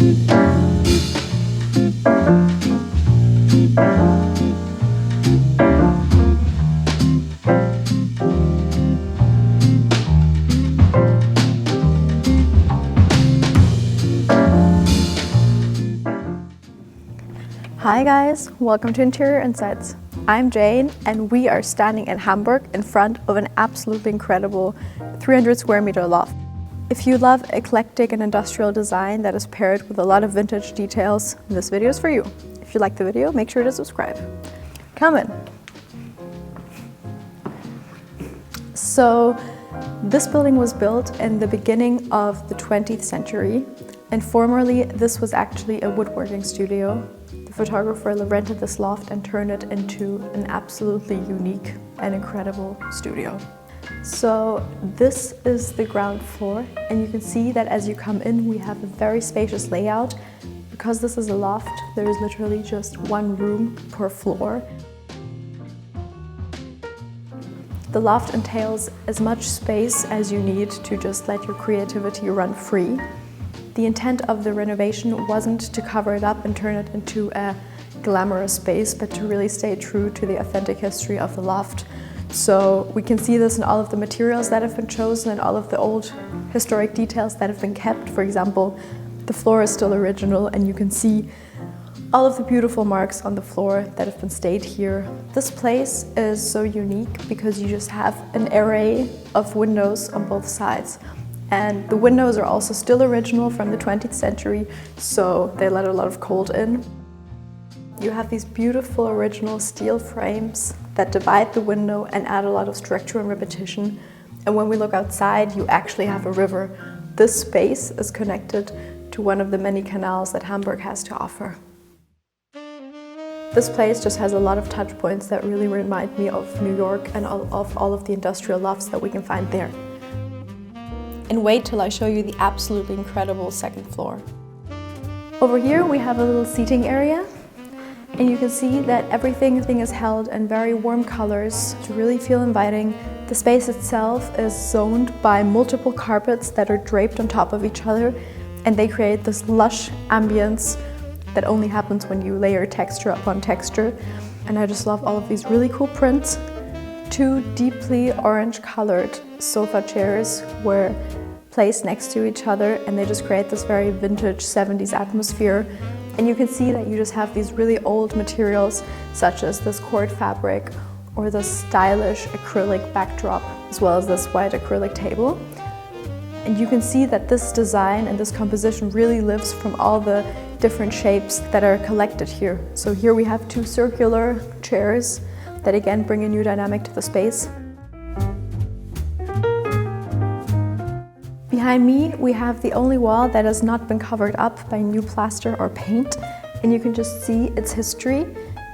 Hi guys, welcome to Interior Insights. I'm Jane and we are standing in Hamburg in front of an absolutely incredible 300 square meter loft. If you love eclectic and industrial design that is paired with a lot of vintage details, this video is for you. If you like the video, make sure to subscribe. Come in. So this building was built in the beginning of the 20th century, and formerly this was actually a woodworking studio. The photographer rented this loft and turned it into an absolutely unique and incredible studio. So this is the ground floor, and you can see that as you come in we have a very spacious layout. Because this is a loft, there is literally just one room per floor. The loft entails as much space as you need to just let your creativity run free. The intent of the renovation wasn't to cover it up and turn it into a glamorous space, but to really stay true to the authentic history of the loft. So we can see this in all of the materials that have been chosen and all of the old historic details that have been kept. For example, the floor is still original and you can see all of the beautiful marks on the floor that have been stayed here. This place is so unique because you just have an array of windows on both sides. And the windows are also still original from the 20th century, so they let a lot of cold in. You have these beautiful original steel frames that divide the window and add a lot of structure and repetition. And when we look outside, you actually have a river. This space is connected to one of the many canals that Hamburg has to offer. This place just has a lot of touch points that really remind me of New York and of all of the industrial lofts that we can find there. And wait till I show you the absolutely incredible second floor. Over here we have a little seating area, and you can see that everything is held in very warm colors to really feel inviting. The space itself is zoned by multiple carpets that are draped on top of each other, and they create this lush ambience that only happens when you layer texture upon texture. And I just love all of these really cool prints. Two deeply orange colored sofa chairs were placed next to each other, and they just create this very vintage 70s atmosphere. And you can see that you just have these really old materials such as this cord fabric or this stylish acrylic backdrop, as well as this white acrylic table. And you can see that this design and this composition really lives from all the different shapes that are collected here. So here we have two circular chairs that again bring a new dynamic to the space. Behind me we have the only wall that has not been covered up by new plaster or paint, and you can just see its history.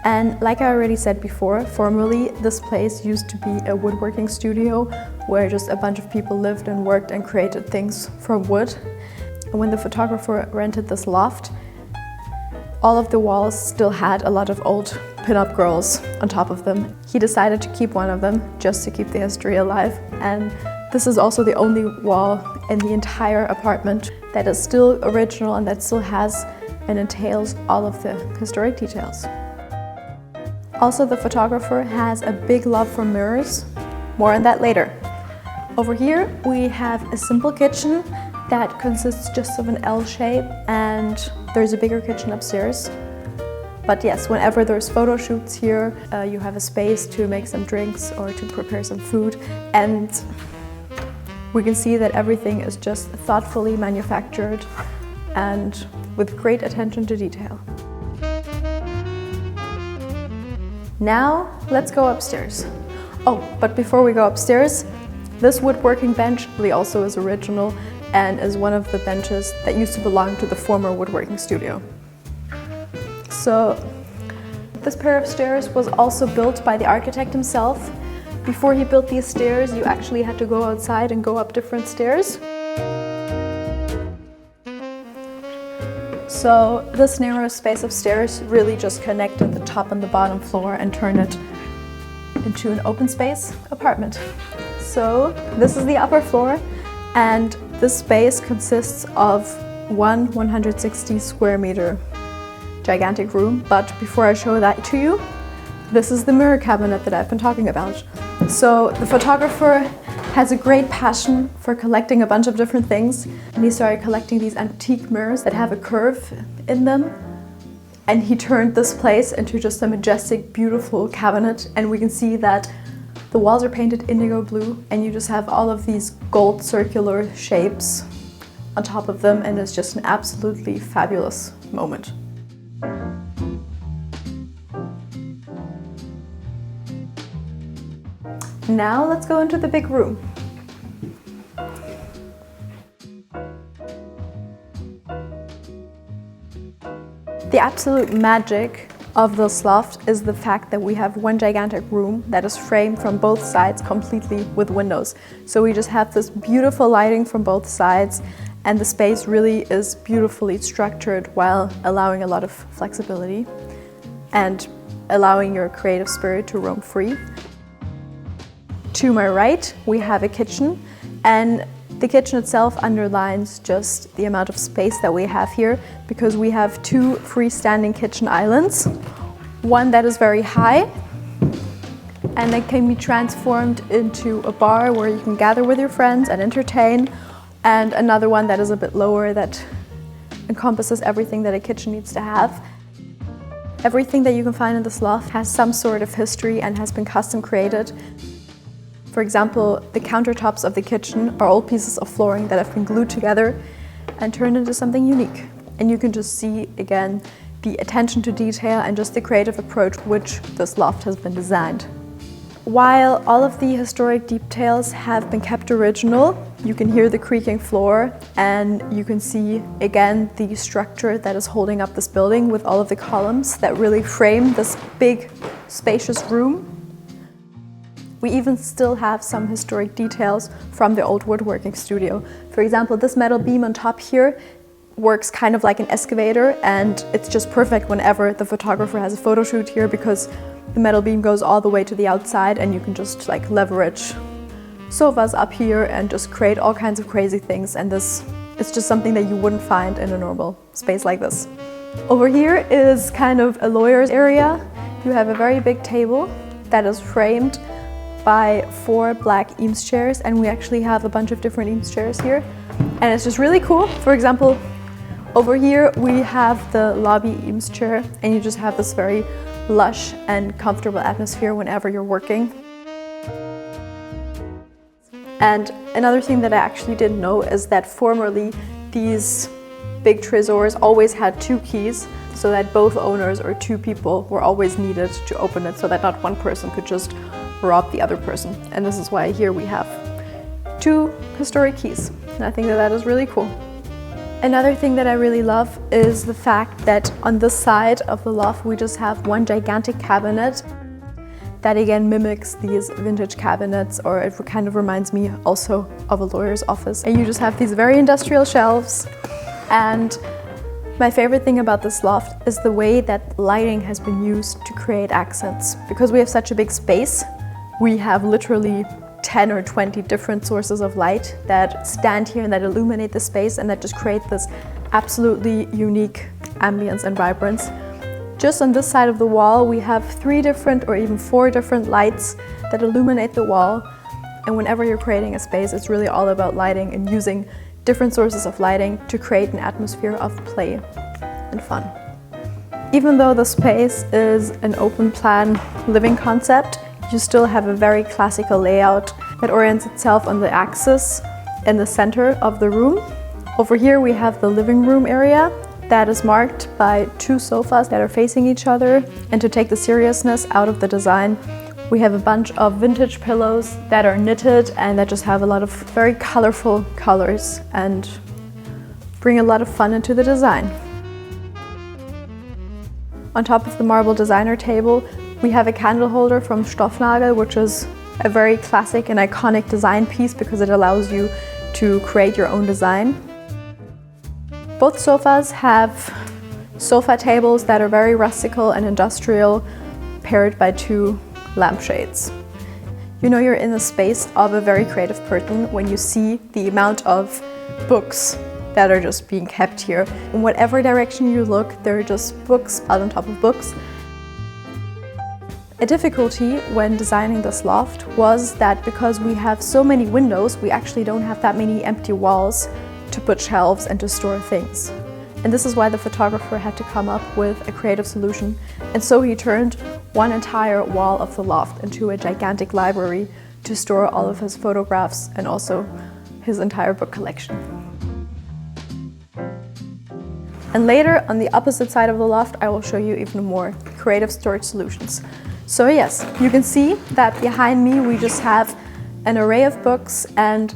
And like I already said before, formerly this place used to be a woodworking studio where just a bunch of people lived and worked and created things from wood. And when the photographer rented this loft, all of the walls still had a lot of old pin-up girls on top of them. He decided to keep one of them just to keep the history alive. And this is also the only wall in the entire apartment that is still original and that still has and entails all of the historic details. Also, the photographer has a big love for mirrors. More on that later. Over here we have a simple kitchen that consists just of an L shape, and there's a bigger kitchen upstairs. But yes, whenever there's photo shoots here, you have a space to make some drinks or to prepare some food. And we can see that everything is just thoughtfully manufactured and with great attention to detail. Now, let's go upstairs. Oh, but before we go upstairs, this woodworking bench really also is original and is one of the benches that used to belong to the former woodworking studio. So, this pair of stairs was also built by the architect himself. Before he built these stairs, you actually had to go outside and go up different stairs. So this narrow space of stairs really just connected the top and the bottom floor and turned it into an open space apartment. So this is the upper floor, and this space consists of one 160 square meter gigantic room. But before I show that to you, this is the mirror cabinet that I've been talking about. So the photographer has a great passion for collecting a bunch of different things, and he started collecting these antique mirrors that have a curve in them. And he turned this place into just a majestic, beautiful cabinet, and we can see that the walls are painted indigo blue, and you just have all of these gold circular shapes on top of them, and it's just an absolutely fabulous moment. Now let's go into the big room. The absolute magic of this loft is the fact that we have one gigantic room that is framed from both sides completely with windows. So we just have this beautiful lighting from both sides, and the space really is beautifully structured while allowing a lot of flexibility and allowing your creative spirit to roam free. To my right, we have a kitchen, and the kitchen itself underlines just the amount of space that we have here, because we have two freestanding kitchen islands. One that is very high and that can be transformed into a bar where you can gather with your friends and entertain, and another one that is a bit lower that encompasses everything that a kitchen needs to have. Everything that you can find in this loft has some sort of history and has been custom created. For example, the countertops of the kitchen are all pieces of flooring that have been glued together and turned into something unique. And you can just see, again, the attention to detail and just the creative approach which this loft has been designed. While all of the historic details have been kept original, you can hear the creaking floor, and you can see, again, the structure that is holding up this building with all of the columns that really frame this big, spacious room. We even still have some historic details from the old woodworking studio. For example, this metal beam on top here works kind of like an excavator, and it's just perfect whenever the photographer has a photo shoot here, because the metal beam goes all the way to the outside, and you can just like leverage sofas up here and just create all kinds of crazy things. And this is just something that you wouldn't find in a normal space like this. Over here is kind of a lawyer's area. You have a very big table that is framed by 4 black Eames chairs, and we actually have a bunch of different Eames chairs here, and it's just really cool. For example, over here we have the lobby Eames chair, and you just have this very lush and comfortable atmosphere whenever you're working. And another thing that I actually didn't know is that formerly these big trésors always had 2 keys, so that both owners or 2 people were always needed to open it, so that not one person could just rob the other person. And this is why here we have 2 historic keys, and I think that that is really cool. Another thing that I really love is the fact that on this side of the loft we just have one gigantic cabinet that again mimics these vintage cabinets, or it kind of reminds me also of a lawyer's office. And you just have these very industrial shelves. And my favorite thing about this loft is the way that lighting has been used to create accents. Because we have such a big space, we have literally 10 or 20 different sources of light that stand here and that illuminate the space and that just create this absolutely unique ambience and vibrance. Just on this side of the wall, we have 3 different or even 4 different lights that illuminate the wall. And whenever you're creating a space, it's really all about lighting and using different sources of lighting to create an atmosphere of play and fun. Even though the space is an open plan living concept, you still have a very classical layout that orients itself on the axis in the center of the room. Over here we have the living room area that is marked by 2 sofas that are facing each other. And to take the seriousness out of the design, we have a bunch of vintage pillows that are knitted and that just have a lot of very colorful colors and bring a lot of fun into the design. On top of the marble designer table, we have a candle holder from Stoffnagel, which is a very classic and iconic design piece because it allows you to create your own design. Both sofas have sofa tables that are very rustical and industrial, paired by 2 lampshades. You know you're in the space of a very creative person when you see the amount of books that are just being kept here. In whatever direction you look, there are just books piled on top of books. A difficulty when designing this loft was that because we have so many windows, we actually don't have that many empty walls to put shelves and to store things. And this is why the photographer had to come up with a creative solution. And so he turned one entire wall of the loft into a gigantic library to store all of his photographs and also his entire book collection. And later, on the opposite side of the loft, I will show you even more creative storage solutions. So yes, you can see that behind me we just have an array of books, and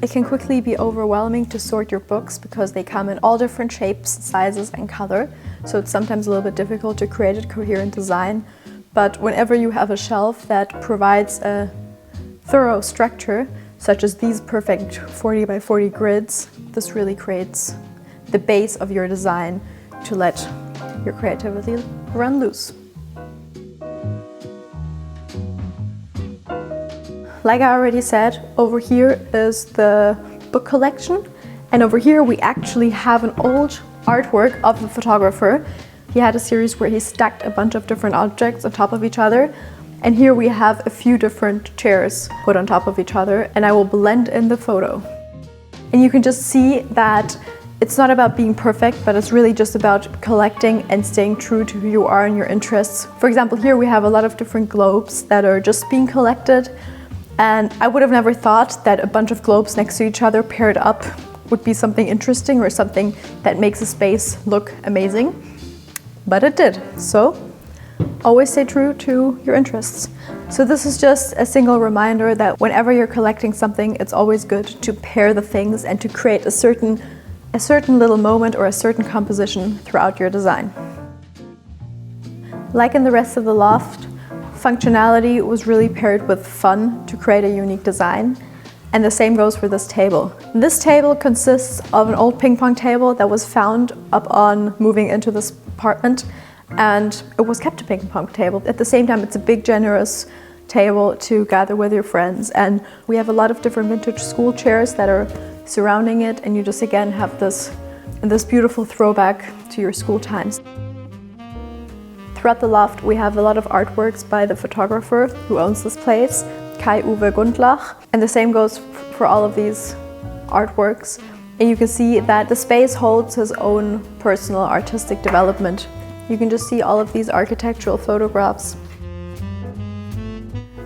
it can quickly be overwhelming to sort your books because they come in all different shapes, sizes and color. So it's sometimes a little bit difficult to create a coherent design. But whenever you have a shelf that provides a thorough structure, such as these perfect 40 by 40 grids, this really creates the base of your design to let your creativity run loose. Like I already said, over here is the book collection, and over here we actually have an old artwork of the photographer. He had a series where he stacked a bunch of different objects on top of each other, and here we have a few different chairs put on top of each other, and I will blend in the photo. And you can just see that it's not about being perfect, but it's really just about collecting and staying true to who you are and your interests. For example, here we have a lot of different globes that are just being collected. And I would have never thought that a bunch of globes next to each other paired up would be something interesting or something that makes a space look amazing. But it did. So always stay true to your interests. So this is just a single reminder that whenever you're collecting something, it's always good to pair the things and to create a certain little moment or a certain composition throughout your design. Like in the rest of the loft, functionality was really paired with fun to create a unique design, and the same goes for this table. This table consists of an old ping pong table that was found up on moving into this apartment, and it was kept a ping pong table. At the same time, it's a big, generous table to gather with your friends, and we have a lot of different vintage school chairs that are surrounding it, and you just again have this beautiful throwback to your school times. Throughout the loft, we have a lot of artworks by the photographer who owns this place, Kai Uwe Gundlach, and the same goes for all of these artworks. And you can see that the space holds his own personal artistic development. You can just see all of these architectural photographs.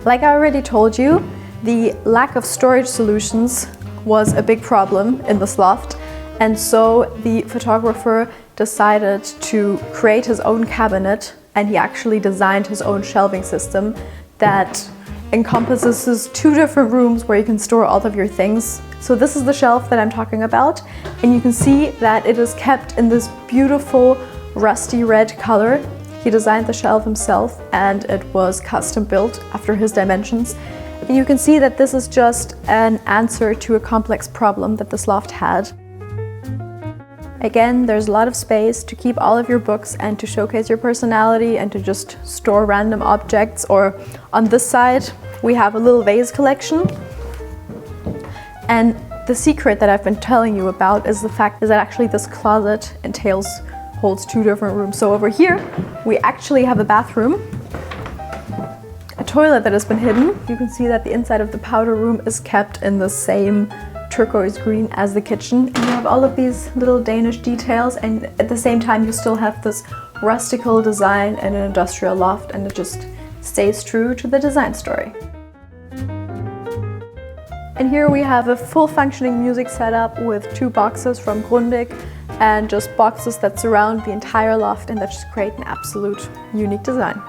Like I already told you, the lack of storage solutions was a big problem in this loft, and so the photographer decided to create his own cabinet, and he actually designed his own shelving system that encompasses 2 different rooms where you can store all of your things. So this is the shelf that I'm talking about, and you can see that it is kept in this beautiful rusty red color. He designed the shelf himself, and it was custom built after his dimensions. And you can see that this is just an answer to a complex problem that this loft had. Again, there's a lot of space to keep all of your books and to showcase your personality and to just store random objects. Or on this side, we have a little vase collection. And the secret that I've been telling you about is the fact that actually this closet holds 2 different rooms. So over here, we actually have a bathroom, a toilet that has been hidden. You can see that the inside of the powder room is kept in the same turquoise green as the kitchen, and you have all of these little Danish details, and at the same time you still have this rustical design and an industrial loft, and it just stays true to the design story. And here we have a full functioning music setup with 2 boxes from Grundig and just boxes that surround the entire loft and that just create an absolute unique design.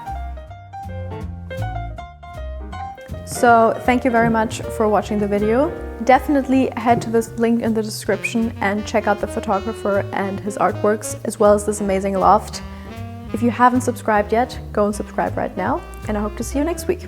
So thank you very much for watching the video. Definitely head to this link in the description and check out the photographer and his artworks, as well as this amazing loft. If you haven't subscribed yet, go and subscribe right now, and I hope to see you next week.